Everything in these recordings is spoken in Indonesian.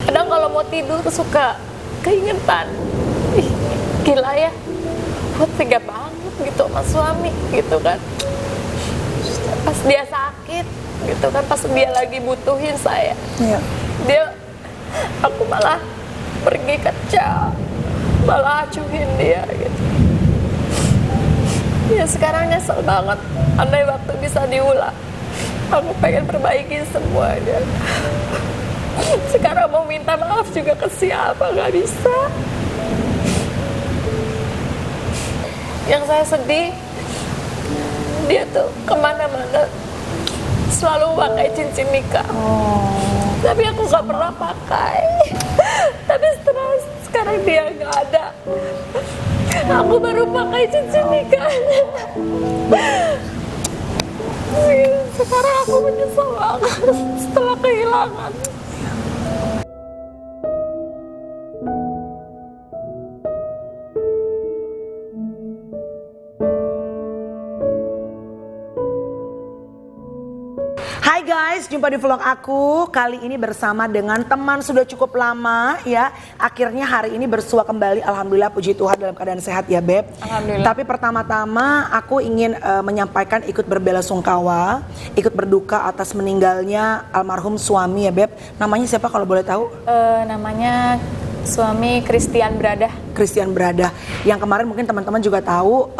Kadang kalau mau tidur suka keingetan. Ih, gila ya, gue tega banget gitu sama suami gitu kan. Pas dia sakit gitu kan, pas dia lagi butuhin saya, aku malah pergi kerja, malah acuhin dia gitu. Ya sekarang nyesel banget, andai waktu bisa diulang, aku pengen perbaiki semuanya. Sekarang mau minta maaf juga ke siapa, nggak bisa. Yang saya sedih, dia tuh kemana-mana selalu pakai cincin nikah. Tapi aku nggak pernah pakai. Tapi sekarang dia nggak ada, aku baru pakai cincin nikahnya. Sekarang aku menyesal banget setelah kehilangan. Hai guys, jumpa di vlog aku. Kali ini bersama dengan teman sudah cukup lama ya. Akhirnya hari ini bersua kembali, alhamdulillah, puji Tuhan dalam keadaan sehat ya Beb. Alhamdulillah. Tapi pertama-tama aku ingin menyampaikan ikut berbela-sungkawa, ikut berduka atas meninggalnya almarhum suami ya Beb. Namanya siapa kalau boleh tahu? Namanya suami Christian Bradah. Christian Bradah, yang kemarin mungkin teman-teman juga tahu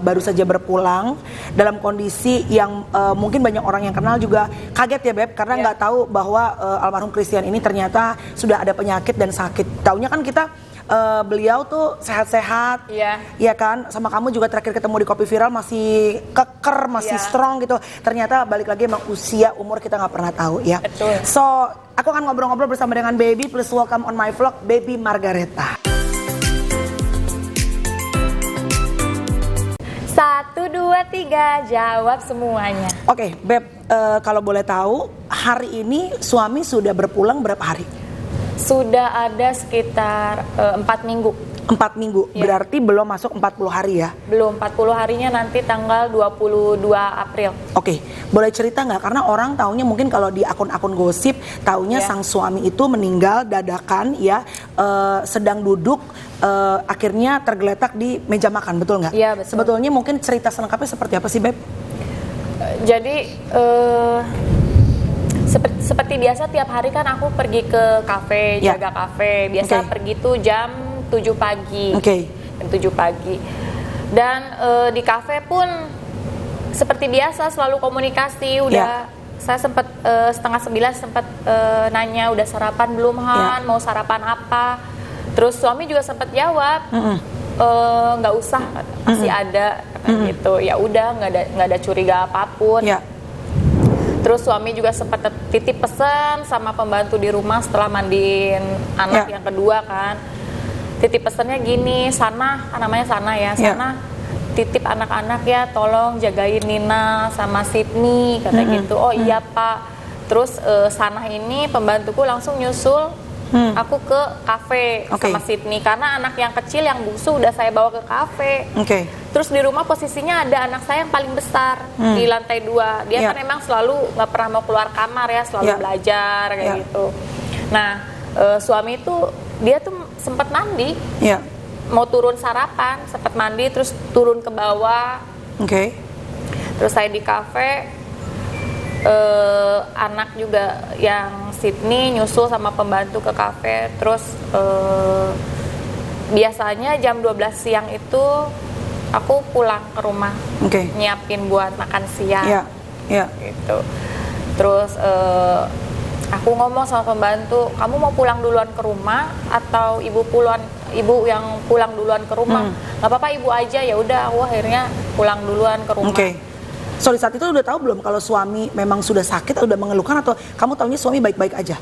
baru saja berpulang dalam kondisi yang mungkin banyak orang yang kenal juga kaget ya Beb, karena nggak tahu bahwa almarhum Christian ini ternyata sudah ada penyakit dan sakit. Taunya kan kita beliau tuh sehat-sehat, ya kan, sama kamu juga terakhir ketemu di Kopi Viral masih keker, masih strong gitu. Ternyata balik lagi emang usia, umur kita nggak pernah tahu ya. Betul. So aku akan ngobrol-ngobrol bersama dengan Baby. Please welcome on my vlog, Baby Margareta. 1, 2, 3, jawab semuanya. Oke, Beb, kalau boleh tahu, hari ini suami sudah berpulang berapa hari? Sudah ada sekitar 4 minggu. 4 minggu, berarti belum masuk 40 hari ya? Belum, 40 harinya nanti tanggal 22 April. Oke, boleh cerita nggak? Karena orang taunya mungkin kalau di akun-akun gosip, taunya sang suami itu meninggal dadakan ya, sedang duduk, akhirnya tergeletak di meja makan, betul nggak? Iya, betul. Sebetulnya mungkin cerita selengkapnya seperti apa sih Beb? Jadi seperti biasa tiap hari kan aku pergi ke kafe, jaga kafe. Biasa pergi tuh jam 7 pagi. Jam 7 pagi. Dan di kafe pun seperti biasa selalu komunikasi. Udah saya sempat setengah 9 sempat nanya udah sarapan belum Han, mau sarapan apa. Terus suami juga sempat jawab nggak usah, masih ada gitu. Ya udah, nggak ada curiga apapun. Terus suami juga sempat titip pesan sama pembantu di rumah setelah mandiin anak yang kedua kan. Titip pesannya gini, Sana, namanya Sana ya, Sana titip anak-anak ya, tolong jagain Nina sama Sydney, kata gitu. Oh iya Pak. Terus Sana ini pembantuku langsung nyusul aku ke kafe sama Sydney, karena anak yang kecil yang bungsu udah saya bawa ke kafe. Terus di rumah posisinya ada anak saya yang paling besar di lantai 2. Dia kan emang selalu nggak pernah mau keluar kamar ya, selalu belajar kayak gitu. Nah suami itu dia tuh sempat mandi, mau turun sarapan, sempat mandi terus turun ke bawah. Terus saya di kafe, anak juga yang Sydney nyusul sama pembantu ke kafe. Terus biasanya jam 12 siang itu aku pulang ke rumah, nyiapin buat makan siang gitu. Terus aku ngomong sama pembantu, kamu mau pulang duluan ke rumah atau ibu yang pulang duluan ke rumah? Nggak apa-apa ibu aja. Ya udah, aku akhirnya pulang duluan ke rumah. So di saat itu udah tahu belum kalau suami memang sudah sakit atau udah mengeluhkan, atau kamu taunya suami baik-baik aja?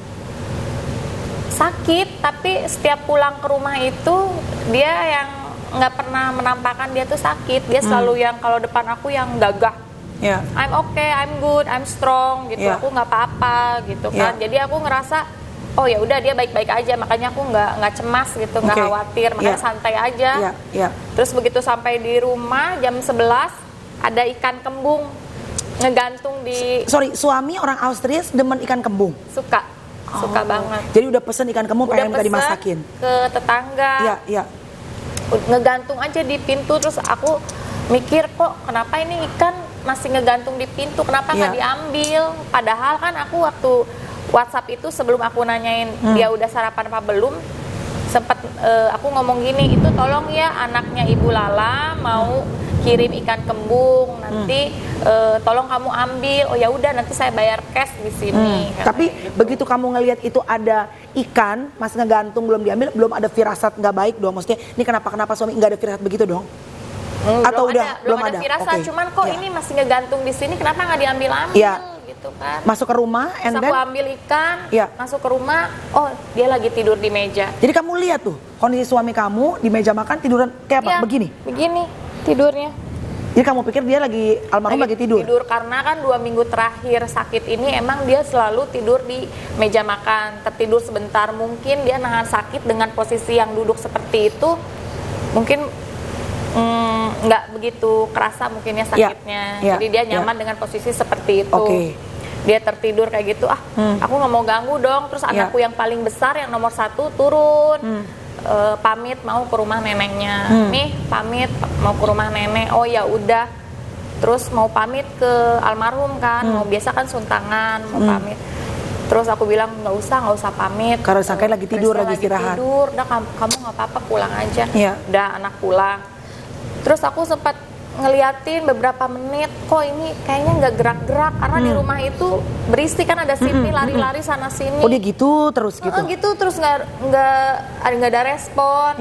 Sakit, tapi setiap pulang ke rumah itu dia yang nggak pernah menampakkan dia tuh sakit. Dia selalu yang kalau depan aku yang gagah. I'm okay, I'm good, I'm strong gitu. Aku nggak apa-apa gitu kan. Jadi aku ngerasa oh ya udah dia baik-baik aja, makanya aku nggak cemas gitu, nggak khawatir, makanya santai aja. Terus begitu sampai di rumah jam 11 ada ikan kembung ngegantung di. Sorry, suami orang Austria demen ikan kembung? Suka. suka banget. Jadi udah pesen ikan kembung pengen minta dimasakin ke tetangga. Iya, iya. Ngegantung aja di pintu, terus aku mikir kok kenapa ini ikan masih ngegantung di pintu, kenapa nggak diambil? Padahal kan aku waktu WhatsApp itu sebelum aku nanyain dia udah sarapan apa belum, sempat aku ngomong gini, itu tolong ya anaknya Ibu Lala mau kirim ikan kembung, nanti tolong kamu ambil. Oh ya udah, nanti saya bayar cash di sini. Tapi gitu. Begitu kamu ngelihat itu ada ikan masih ngegantung belum diambil, belum ada firasat nggak baik dong? Maksudnya ini kenapa suami nggak ada firasat begitu dong? Atau belum ada firasat, cuman kok ini masih ngegantung di sini, kenapa nggak diambil-ambil? Gitu kan. Masuk ke rumah, and then aku ambil ikan, masuk ke rumah, oh dia lagi tidur di meja. Jadi kamu lihat tuh kondisi suami kamu di meja makan tiduran kayak apa? Begini tidurnya. Jadi kamu pikir dia almarhum lagi tidur? Tidur, karena kan 2 minggu terakhir sakit ini emang dia selalu tidur di meja makan, tertidur sebentar. Mungkin dia nahan sakit dengan posisi yang duduk seperti itu, mungkin nggak begitu kerasa mungkinnya sakitnya. Jadi dia nyaman dengan posisi seperti itu. Dia tertidur kayak gitu, aku nggak mau ganggu dong. Terus anakku yang paling besar, yang nomor 1 turun. Pamit mau ke rumah neneknya, nih pamit mau ke rumah nenek. Oh ya udah, terus mau pamit ke almarhum kan, mau biasa kan suntangan, mau pamit. Terus aku bilang nggak usah pamit. Karena sangkai lagi tidur, lagi istirahat. Udah kamu nggak apa-apa, pulang aja. Udah anak pulang. Terus aku sempat ngeliatin beberapa menit, kok ini kayaknya nggak gerak-gerak, karena di rumah itu berisik kan, ada Sydney lari-lari sana sini. Oh dia gitu terus gitu? Gitu terus nggak ada respon.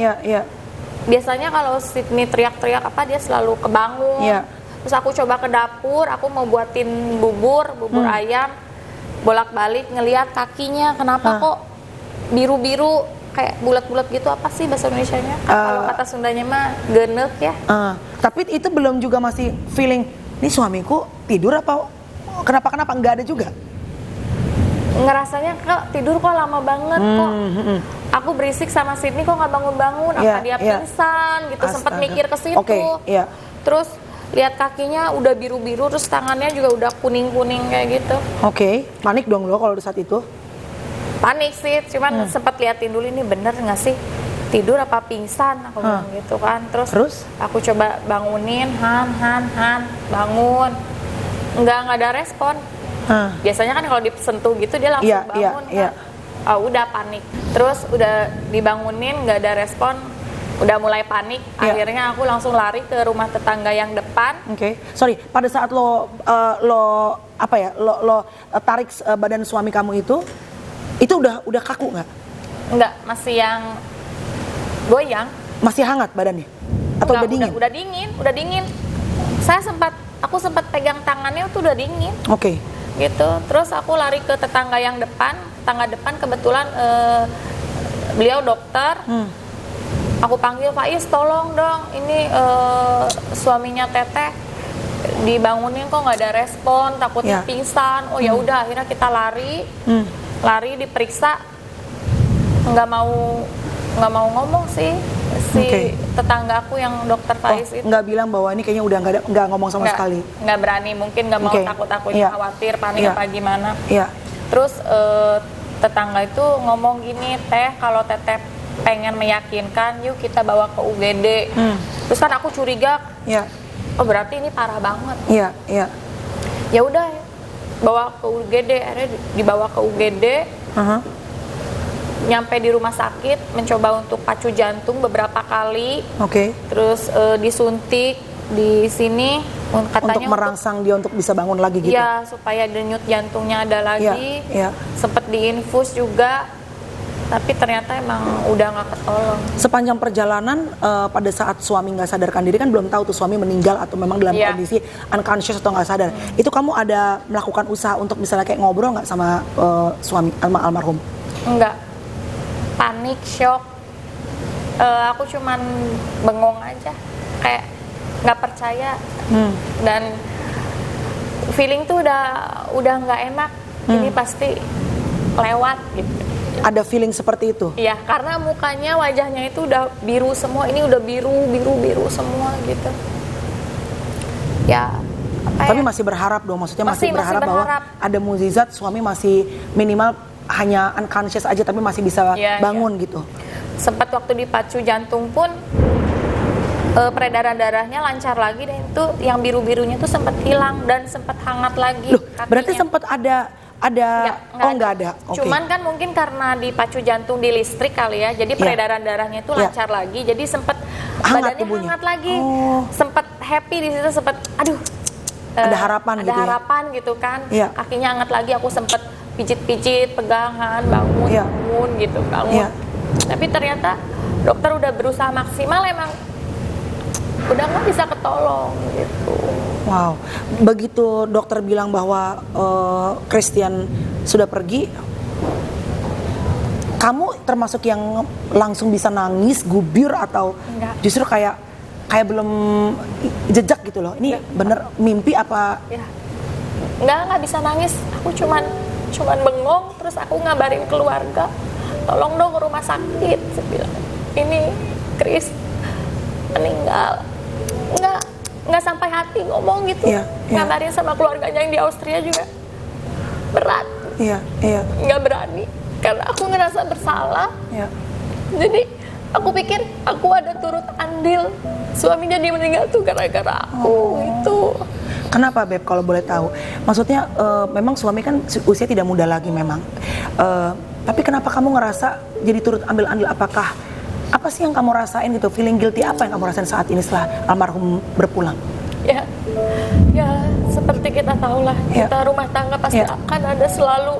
Biasanya kalau Sydney teriak-teriak apa dia selalu kebangun. Terus aku coba ke dapur, aku mau buatin bubur ayam, bolak-balik ngeliat kakinya, kenapa kok biru-biru kayak bulat-bulat gitu, apa sih bahasa Indonesianya? Kalau kata Sundanya mah genek ya. Tapi itu belum juga masih feeling, ini suamiku tidur apa kenapa nggak ada juga? Ngerasanya kok tidur kok lama banget kok. Aku berisik sama Sydney kok nggak bangun-bangun, apa dia pingsan gitu. Sempat mikir ke situ. Terus lihat kakinya udah biru-biru, terus tangannya juga udah kuning-kuning kayak gitu. Panik dong lo kalau di saat itu? Panik sih, cuman sempat liatin dulu ini bener nggak sih tidur apa pingsan, aku bilang gitu kan. Terus aku coba bangunin, Han bangun, nggak ada respon. Biasanya kan kalau disentuh gitu dia langsung bangun kan. Udah panik. Terus udah dibangunin nggak ada respon, udah mulai panik. Akhirnya aku langsung lari ke rumah tetangga yang depan. Sorry, pada saat lo tarik badan suami kamu itu udah kaku nggak? Enggak, masih yang goyang. Masih hangat badannya? Atau udah dingin? Udah dingin. Aku sempat pegang tangannya itu udah dingin. Gitu. Terus aku lari ke tetangga yang depan. Tetangga depan kebetulan beliau dokter. Aku panggil, Faiz tolong dong, ini suaminya Teteh dibangunin kok nggak ada respon, takutnya pingsan. Oh ya udah, akhirnya kita lari diperiksa, nggak mau ngomong sih tetangga aku yang dokter Faiz itu. Nggak bilang bahwa ini kayaknya udah nggak ngomong sama sekali? Nggak berani, mungkin nggak mau, takut-takutnya khawatir, panik apa gimana. Terus tetangga itu ngomong gini, Teh kalau Teteh pengen meyakinkan, yuk kita bawa ke UGD. Terus kan aku curiga, oh berarti ini parah banget. Ya udah, bawa ke UGD, akhirnya dibawa ke UGD. Nyampe di rumah sakit, mencoba untuk pacu jantung beberapa kali. Terus disuntik di sini, katanya untuk merangsang dia untuk bisa bangun lagi gitu. Iya, supaya denyut jantungnya ada lagi. Sempet diinfus juga, tapi ternyata emang udah nggak ketolong. Sepanjang perjalanan pada saat suami nggak sadarkan diri, kan belum tahu tuh suami meninggal atau memang dalam kondisi unconscious atau nggak sadar. Itu kamu ada melakukan usaha untuk misalnya kayak ngobrol nggak sama suami almarhum? Enggak, panik, shock. Aku cuman bengong aja, kayak nggak percaya. Dan feeling tuh udah nggak enak. Ini pasti lewat gitu. Ada feeling seperti itu? Iya, karena mukanya, wajahnya itu udah biru semua. Ini udah biru semua gitu. Ya, tapi masih berharap dong, maksudnya masih berharap bahwa ada mukjizat, suami masih minimal hanya unconscious aja tapi masih bisa bangun gitu. Sempat waktu dipacu jantung pun peredaran darahnya lancar lagi, dan itu yang biru-birunya tuh sempat hilang dan sempat hangat lagi. Loh, berarti sempat ada nggak ada. Okay. Cuman kan mungkin karena dipacu jantung di listrik kali ya, jadi peredaran darahnya itu lancar lagi, jadi sempat badannya hangat lagi, sempat happy di situ, sempat aduh ada harapan ada gitu harapan gitu kan, kakinya hangat lagi, aku sempat pijit-pijit, pegangan, bangun gitu, bangun. Tapi ternyata dokter udah berusaha maksimal, emang udah nggak bisa ketolong gitu. Wow, begitu dokter bilang bahwa Christian sudah pergi, kamu termasuk yang langsung bisa nangis, gubir, atau justru kayak belum jejak gitu loh? Ini bener mimpi apa? Ya. Nggak bisa nangis. Aku cuman bengong, terus aku ngabarin keluarga, tolong dong ke rumah sakit. Saya bilang, ini Chris meninggal. Nggak sampai hati ngomong gitu. Ngabarin sama keluarganya yang di Austria juga berat. Nggak berani karena aku ngerasa bersalah. Jadi aku pikir aku ada turut andil suaminya dia meninggal tuh gara-gara aku gitu. Kenapa Beb kalau boleh tahu? Maksudnya memang suami kan usia tidak muda lagi memang. Tapi kenapa kamu ngerasa jadi turut ambil andil? Apa sih yang kamu rasain gitu? Feeling guilty apa yang kamu rasain saat ini setelah almarhum berpulang? Ya seperti kita tahu lah, kita rumah tangga pasti akan ada selalu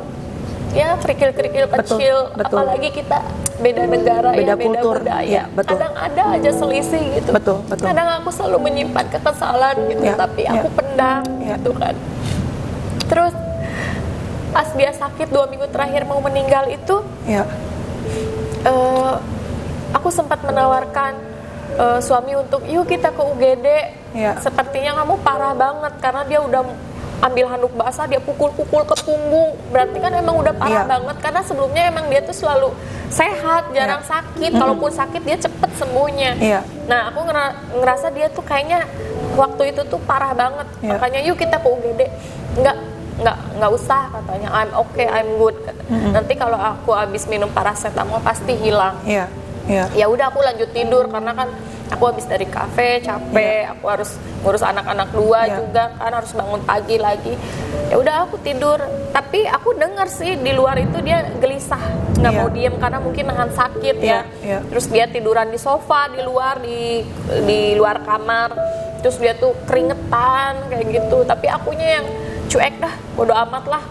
kerikil-kerikil kecil. Betul. Apalagi kita beda negara, beda kultur, budaya. Kadang ada aja selisih gitu. Betul. Kadang aku selalu menyimpan kekesalan gitu, tapi aku pendam gitu kan. Terus pas dia sakit 2 minggu terakhir mau meninggal itu, aku sempat menawarkan suami untuk yuk kita ke UGD. Sepertinya kamu parah banget karena dia udah ambil handuk basah, dia pukul-pukul ke punggung. Berarti kan emang udah parah banget, karena sebelumnya emang dia tuh selalu sehat, jarang sakit. Kalaupun sakit dia cepet sembuhnya. Nah aku ngerasa dia tuh kayaknya waktu itu tuh parah banget. Makanya yuk kita ke UGD. Nggak usah katanya, I'm okay, I'm good. Nanti kalau aku habis minum paracetamol pasti hilang. Ya udah aku lanjut tidur karena kan aku habis dari kafe capek, aku harus ngurus anak-anak 2 juga kan, harus bangun pagi lagi. Ya udah aku tidur, tapi aku dengar sih di luar itu dia gelisah, nggak mau diem karena mungkin nahan sakit Terus dia tiduran di sofa di luar kamar, terus dia tuh keringetan kayak gitu. Tapi akunya yang cuek dah, bodo amat lah.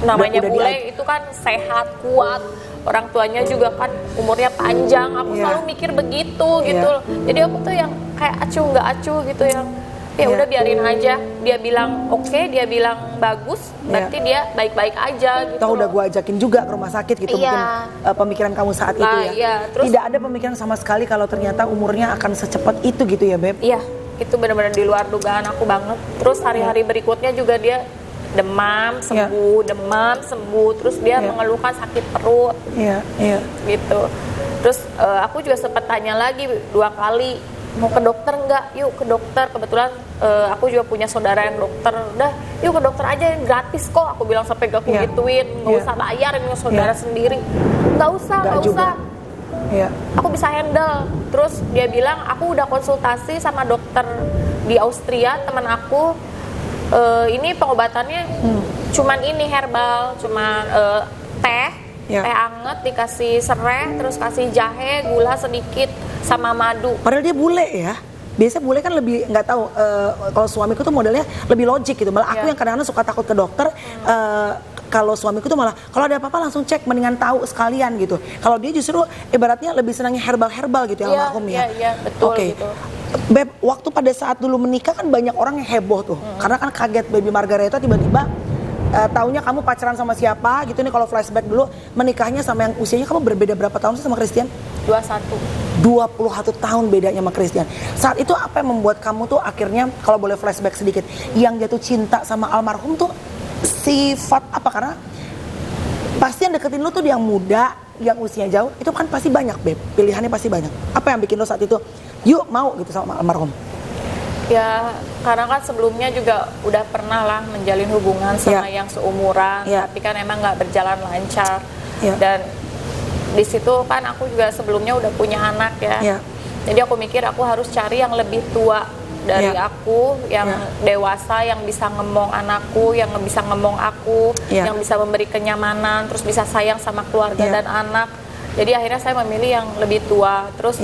Namanya bule itu kan sehat, kuat. Orang tuanya juga kan umurnya panjang. Aku selalu mikir begitu gitu. Jadi aku tuh yang kayak acuh nggak acuh gitu, yang udah biarin aja. Dia bilang oke, dia bilang bagus, berarti dia baik-baik aja gitu. Tahu udah gue ajakin juga ke rumah sakit gitu. Mungkin pemikiran kamu saat itu Terus, tidak ada pemikiran sama sekali kalau ternyata umurnya akan secepat itu gitu ya Beb? Iya, itu benar-benar di luar dugaan aku banget. Terus hari-hari berikutnya juga dia demam sembuh, terus dia mengeluhkan sakit perut gitu. Terus aku juga sempat tanya lagi 2 kali, mau ke dokter nggak? Yuk ke dokter. Kebetulan aku juga punya saudara yang dokter. Udah yuk ke dokter aja, gratis kok. Aku bilang sampai gak aku gituin, nggak usah bayar, ini saudara sendiri. Nggak usah. Aku bisa handle. Terus dia bilang aku udah konsultasi sama dokter di Austria, teman aku. Ini pengobatannya cuman ini herbal, cuman teh anget, dikasih serai, terus kasih jahe, gula sedikit, sama madu. Padahal dia bule ya. Biasanya bule kan lebih nggak tahu. Kalau suamiku tuh modelnya lebih logik gitu. Malah aku yang kadang-kadang suka takut ke dokter. Kalau suamiku tuh malah kalau ada apa-apa langsung cek, mendingan tahu sekalian gitu. Kalau dia justru ibaratnya lebih senangnya herbal gitu ya almarhum ya. Iya, betul gitu. Beb, waktu pada saat dulu menikah kan banyak orang yang heboh tuh. Karena kan kaget Baby Margareta tiba-tiba taunya kamu pacaran sama siapa gitu nih. Kalau flashback dulu menikahnya sama yang usianya kamu berbeda berapa tahun sih sama Christian? 21 tahun bedanya sama Christian. Saat itu apa yang membuat kamu tuh akhirnya, kalau boleh flashback sedikit, yang jatuh cinta sama almarhum tuh sifat apa? Karena pasti yang deketin lu tuh yang muda, yang usianya jauh, itu kan pasti banyak Beb, pilihannya pasti banyak. Apa yang bikin lo saat itu yuk mau gitu sama almarhum? Ya, karena kan sebelumnya juga udah pernah lah menjalin hubungan sama yang seumuran, tapi kan emang nggak berjalan lancar. Dan di situ kan aku juga sebelumnya udah punya anak ya. Jadi aku mikir aku harus cari yang lebih tua dari aku, yang dewasa, yang bisa ngemong anakku, yang bisa ngemong aku, yang bisa memberi kenyamanan, terus bisa sayang sama keluarga dan anak. Jadi akhirnya saya memilih yang lebih tua. Terus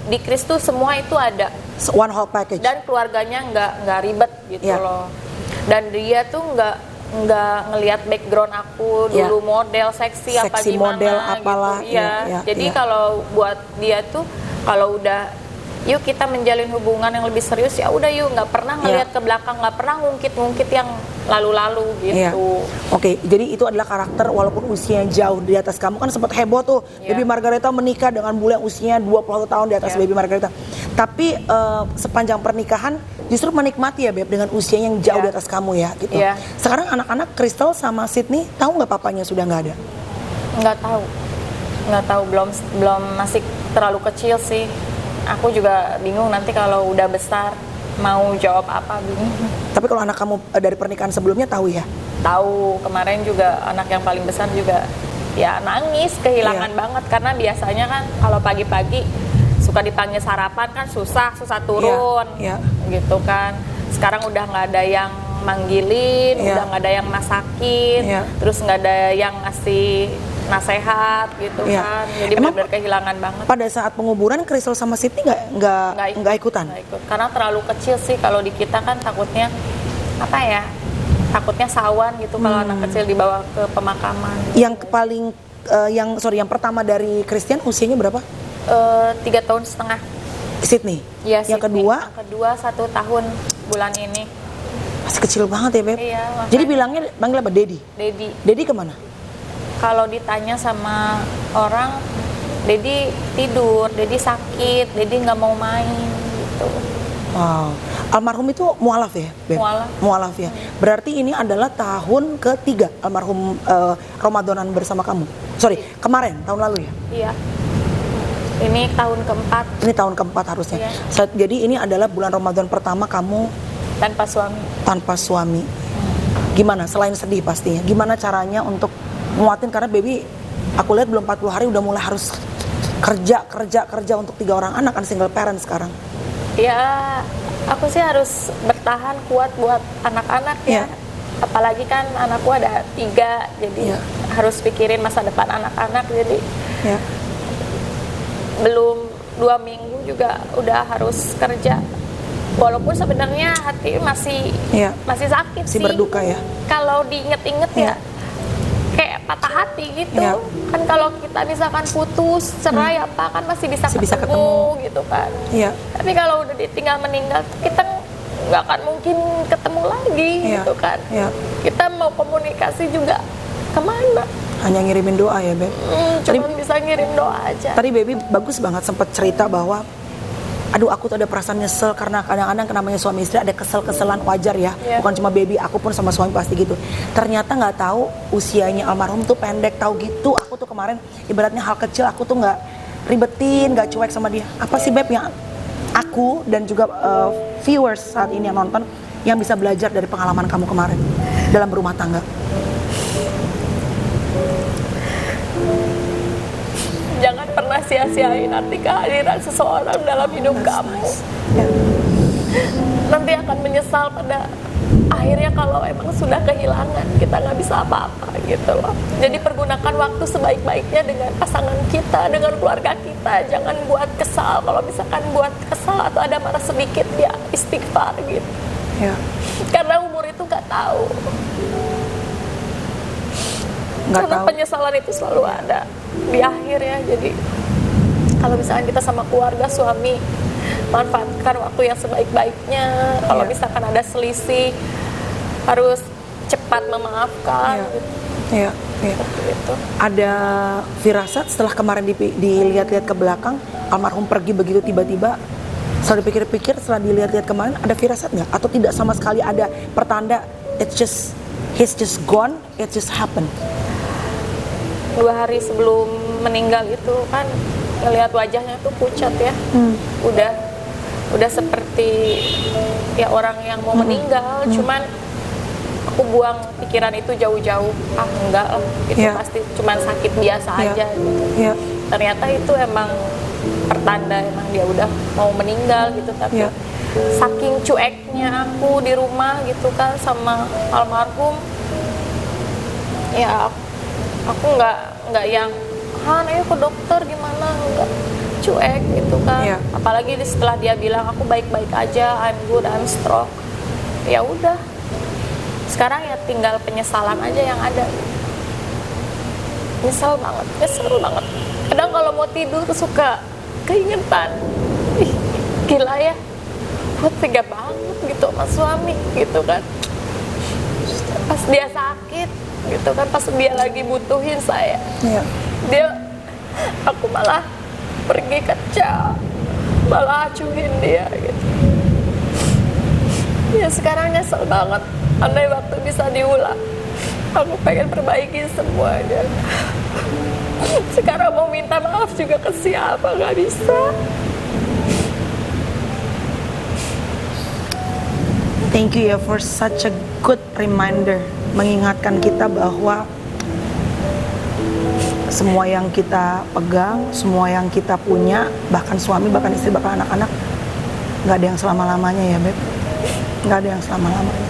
di Kris tuh semua itu ada. One whole package. Dan keluarganya nggak ribet gitu loh. Dan dia tuh nggak ngelihat background aku dulu model seksi apa gimana model apalah gitu. Jadi kalau buat dia tuh kalau udah yuk kita menjalin hubungan yang lebih serius, ya udah yuk, nggak pernah ngelihat ke belakang, nggak pernah ngungkit yang lalu-lalu gitu. Oke, jadi itu adalah karakter walaupun usianya jauh di atas kamu. Kan sempat heboh tuh Baby Margareta menikah dengan bule yang usianya 21 tahun di atas Baby Margareta. Tapi sepanjang pernikahan justru menikmati ya Beb dengan usia yang jauh di atas kamu ya gitu. Sekarang anak-anak Crystal sama Sydney tahu nggak papanya sudah nggak ada? Nggak tahu, belum, masih terlalu kecil sih. Aku juga bingung nanti kalau udah besar mau jawab apa, bingung. Tapi kalau anak kamu dari pernikahan sebelumnya tahu ya? Tahu, kemarin juga anak yang paling besar juga ya nangis, kehilangan banget karena biasanya kan kalau pagi-pagi suka dipanggil sarapan kan susah turun, gitu kan. Sekarang udah nggak ada yang manggilin, udah nggak ada yang masakin, terus nggak ada yang ngasih nasehat gitu kan. Jadi benar-benar kehilangan banget. Pada saat penguburan Crystal sama Sydney nggak ikutan? Nggak ikut, karena terlalu kecil sih. Kalau di kita kan takutnya apa ya? Takutnya sawan gitu kalau anak kecil dibawa ke pemakaman. Yang paling yang pertama dari Christian usianya berapa? 3 tahun setengah. Sydney? Iya, yang Sydney. kedua? Yang kedua 1 tahun bulan ini. Masih kecil banget ya Beb? Iya, makanya. Jadi bilangnya panggil apa? Daddy? Daddy kemana? Kalau ditanya sama orang, Daddy tidur, Daddy sakit, Daddy nggak mau main gitu. Wow. Almarhum itu mualaf ya, Beb? Mualaf ya. Berarti ini adalah tahun ketiga almarhum Ramadanan bersama kamu. Sorry, kemarin, tahun lalu ya? Iya. Ini tahun keempat. Ini tahun keempat harusnya. Jadi ini adalah bulan Ramadan pertama kamu tanpa suami. Tanpa suami. Gimana? Selain sedih pastinya. Gimana caranya untuk nguatin, karena baby aku lihat belum 40 hari udah mulai harus kerja untuk 3 orang anak, kan single parent sekarang. Ya, aku sih harus bertahan kuat buat anak-anak ya. Apalagi kan anakku ada 3, jadi harus pikirin masa depan anak-anak. Jadi belum 2 minggu juga udah harus kerja. Walaupun sebenarnya hati masih sakit sih. Berduka ya. Kalau diinget-inget ya kayak patah hati gitu. Kan kalau kita misalkan putus, cerai apa kan masih bisa ketemu gitu kan. Tapi kalau udah ditinggal meninggal kita nggak akan mungkin ketemu lagi gitu kan. Kita mau komunikasi juga kemana? Hanya ngirimin doa ya Beb. Cuma bisa ngirim doa aja. Tadi baby bagus banget sempat cerita bahwa aduh aku tuh ada perasaan nyesel karena kadang-kadang namanya suami istri ada kesel-keselan, wajar ya. Bukan cuma baby, aku pun sama suami pasti gitu. Ternyata nggak tahu usianya almarhum tuh pendek, tahu gitu. Aku tuh kemarin ibaratnya hal kecil aku tuh nggak ribetin, nggak cuek sama dia. Apa sih Beb yang aku dan juga viewers saat ini yang nonton yang bisa belajar dari pengalaman kamu kemarin dalam berumah tangga? Jangan pernah sia-siain arti kehadiran seseorang dalam hidup kamu. Nanti akan menyesal pada akhirnya kalau emang sudah kehilangan, kita nggak bisa apa-apa gitu loh. Jadi pergunakan waktu sebaik-baiknya dengan pasangan kita, dengan keluarga kita. Jangan buat kesal. Kalau misalkan buat kesal atau ada marah sedikit, ya istighfar gitu. Karena umur itu nggak tahu. Karena penyesalan itu selalu ada di akhir ya. Jadi kalau misalkan kita sama keluarga, suami, manfaatkan waktu yang sebaik-baiknya. Kalau misalkan ada selisih, harus cepat memaafkan. Gitu. Ada firasat setelah kemarin dilihat-lihat ke belakang, almarhum pergi begitu tiba-tiba. Setelah dipikir-pikir, setelah dilihat-lihat kemarin, ada firasat nggak? Atau tidak sama sekali ada pertanda, he's just gone, it just happened? 2 hari sebelum meninggal itu kan ngelihat wajahnya tuh pucat ya. udah seperti ya orang yang mau meninggal. Cuman aku buang pikiran itu jauh-jauh, enggak lah, itu pasti cuman sakit biasa aja gitu. Ternyata itu emang pertanda emang dia udah mau meninggal gitu. Tapi saking cueknya aku di rumah gitu kan sama almarhum, ya aku nggak yang ayo ke dokter gimana, enggak, cuek gitu kan. Apalagi setelah dia bilang aku baik-baik aja, I'm good, I'm strong, ya udah. Sekarang ya tinggal penyesalan aja yang ada. Nyesel banget. Kadang kalau mau tidur suka keingetan, ih gila ya, gue tega banget gitu sama suami gitu kan. Pas dia sakit gitu kan, pas dia lagi butuhin saya, aku malah pergi kerja, malah acuhin dia gitu. Ya sekarang nyesel banget. Andai waktu bisa diulang, aku pengen perbaiki semuanya. Sekarang mau minta maaf juga ke siapa, nggak bisa. Thank you ya for such a good reminder, mengingatkan kita bahwa semua yang kita pegang, semua yang kita punya, bahkan suami, bahkan istri, bahkan anak-anak, nggak ada yang selama-lamanya ya Beb, nggak ada yang selama-lamanya.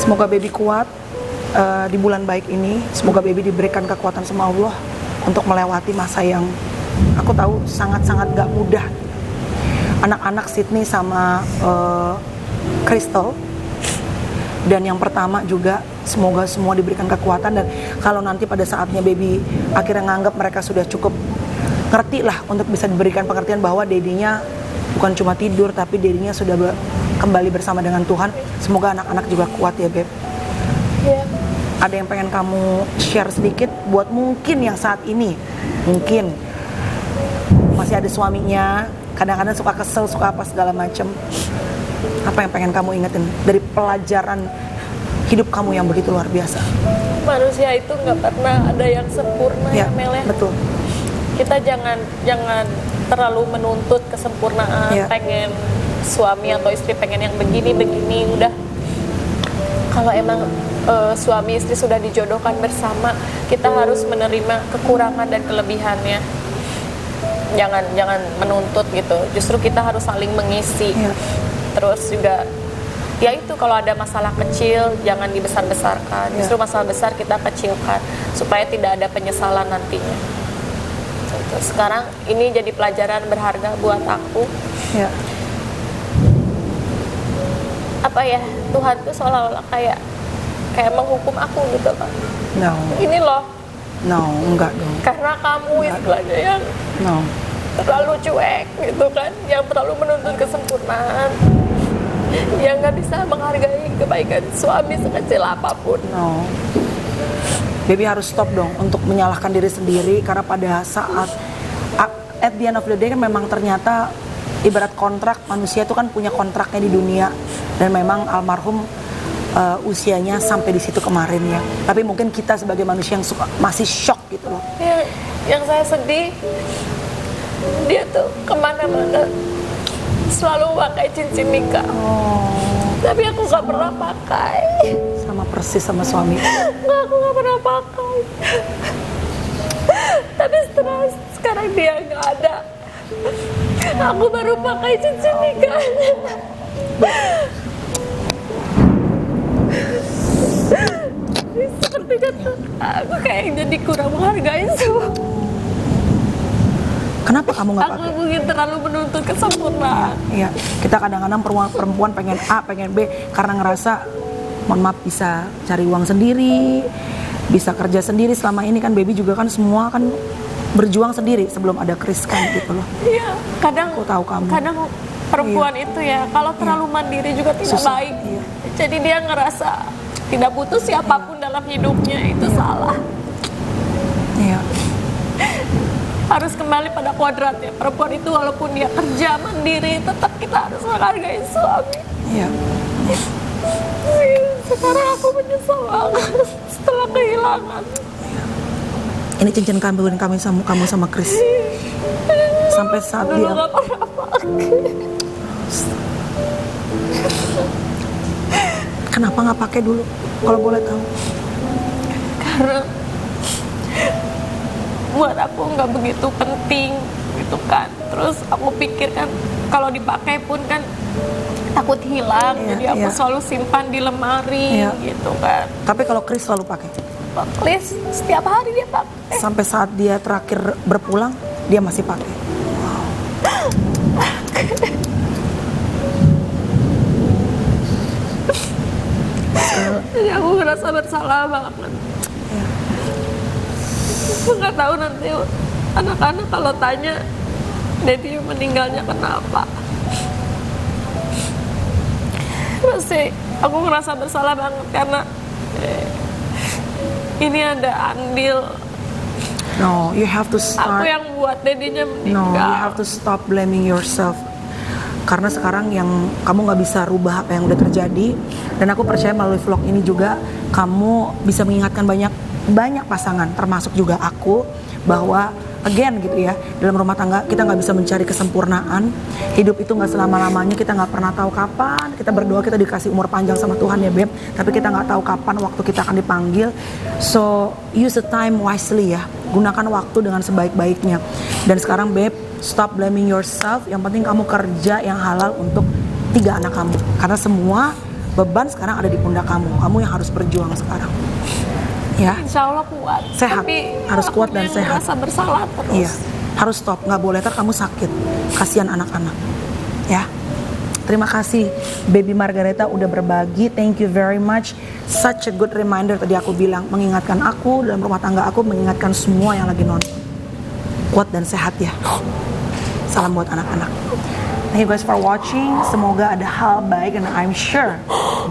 Semoga baby kuat di bulan baik ini. Semoga baby diberikan kekuatan sama Allah untuk melewati masa yang aku tahu sangat-sangat gak mudah. Anak-anak Sydney sama Crystal, dan yang pertama juga semoga semua diberikan kekuatan. Dan kalau nanti pada saatnya baby akhirnya nganggap mereka sudah cukup ngerti lah untuk bisa diberikan pengertian bahwa dedinya bukan cuma tidur, tapi dirinya sudah kembali bersama dengan Tuhan. Semoga anak-anak juga kuat ya Beb. Ada yang pengen kamu share sedikit buat mungkin yang saat ini mungkin masih ada suaminya, kadang-kadang suka kesel, suka apa segala macam. Apa yang pengen kamu ingetin dari pelajaran hidup kamu yang begitu luar biasa? Manusia itu nggak pernah ada yang sempurna ya Mel ya. Betul. Kita jangan terlalu menuntut kesempurnaan, pengen suami atau istri pengen yang begini. Udah, kalau emang suami istri sudah dijodohkan bersama, kita harus menerima kekurangan dan kelebihannya. Jangan menuntut gitu. Justru kita harus saling mengisi. Terus juga ya itu, kalau ada masalah kecil jangan dibesar-besarkan. Justru masalah besar kita kecilkan supaya tidak ada penyesalan nantinya. Sekarang ini jadi pelajaran berharga buat aku. Apa ya, Tuhan tuh seolah-olah kayak menghukum aku gitu kan. Ini loh. Enggak dong. Karena kamu istilahnya yang terlalu cuek gitu kan, yang terlalu menuntut kesempurnaan, yang nggak bisa menghargai kebaikan suami sekecil apapun. Baby harus stop dong untuk menyalahkan diri sendiri, karena pada saat at the end of the day kan memang ternyata ibarat kontrak, manusia itu kan punya kontraknya di dunia, dan memang almarhum usianya sampai di situ kemarin ya. Tapi mungkin kita sebagai manusia yang masih shock gitu loh. Yang saya sedih, dia tuh kemana-mana selalu pakai cincin nikah. Tapi aku gak pernah pakai. Sama persis sama suami. Aku gak pernah pakai. Tapi sekarang dia gak ada, aku baru pakai cincin nikah. Seperti kata aku kayak jadi kurang menghargai semua. Kenapa kamu nggak pakai? Aku mungkin terlalu menuntut kesempurnaan. Iya, kita kadang-kadang perempuan pengen A, pengen B karena ngerasa, mohon maaf, bisa cari uang sendiri, bisa kerja sendiri. Selama ini kan baby juga kan semua kan berjuang sendiri sebelum ada Chris kan gitu loh. Iya, kadang aku tahu kamu. Kadang perempuan itu ya kalau terlalu mandiri juga tidak baik. Jadi dia ngerasa tidak butuh siapapun dalam hidupnya, itu salah. Iya. Harus kembali pada kuadratnya. Perempuan itu walaupun dia kerja mandiri, tetap kita harus menghargai suami. Iya. Sekarang aku menyesal banget setelah kehilangan. Ini cincin kawin kamu sama Chris. Sampai saat Dulu dia nggak pernah pakai. Kenapa nggak pakai dulu? Kalau boleh tahu. Karena buat aku nggak begitu penting gitu kan. Terus aku pikir kan kalau dipakai pun kan takut hilang, jadi aku selalu simpan di lemari gitu kan. Tapi kalau Chris selalu pakai. Chris setiap hari dia pakai. Sampai saat dia terakhir berpulang, dia masih pakai. Jadi aku ngerasa bersalah banget. Aku nggak tahu nanti anak-anak kalau tanya Daddy meninggalnya kenapa. Terus sih aku ngerasa bersalah banget karena ini ada andil. No, you have to start. Aku yang buat Daddy-nya meninggal. No, you have to stop blaming yourself. Karena sekarang yang kamu nggak bisa rubah apa yang udah terjadi. Dan aku percaya melalui vlog ini juga kamu bisa mengingatkan banyak pasangan, termasuk juga aku, bahwa again gitu ya, dalam rumah tangga kita nggak bisa mencari kesempurnaan. Hidup itu nggak selama-lamanya, kita nggak pernah tahu kapan. Kita berdoa kita dikasih umur panjang sama Tuhan ya Beb, tapi kita nggak tahu kapan waktu kita akan dipanggil. So use the time wisely ya, gunakan waktu dengan sebaik-baiknya. Dan sekarang Beb, stop blaming yourself. Yang penting kamu kerja yang halal untuk 3 anak kamu, karena semua beban sekarang ada di pundak kamu. Kamu yang harus berjuang sekarang. Ya. Insya Allah kuat. Sehat. Tapi harus kuat dan sehat. Merasa bersalah terus. Iya. Harus stop. Nggak boleh ntar kamu sakit. Kasihan anak-anak. Ya. Terima kasih Baby Margareta udah berbagi. Thank you very much. Such a good reminder tadi aku bilang, mengingatkan aku dalam rumah tangga aku, mengingatkan semua yang lagi nonton. Kuat dan sehat ya. Salam buat anak-anak. Thank you guys for watching. Semoga ada hal baik dan I'm sure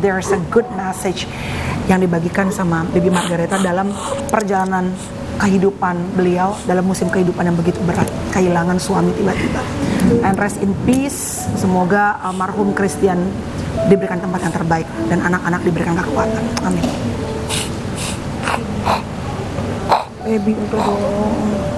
there's a good message yang dibagikan sama Baby Margareta dalam perjalanan kehidupan beliau, dalam musim kehidupan yang begitu berat, kehilangan suami tiba-tiba. And rest in peace. Semoga almarhum Christian diberikan tempat yang terbaik dan anak-anak diberikan kekuatan. Amin. Baby, udah dong.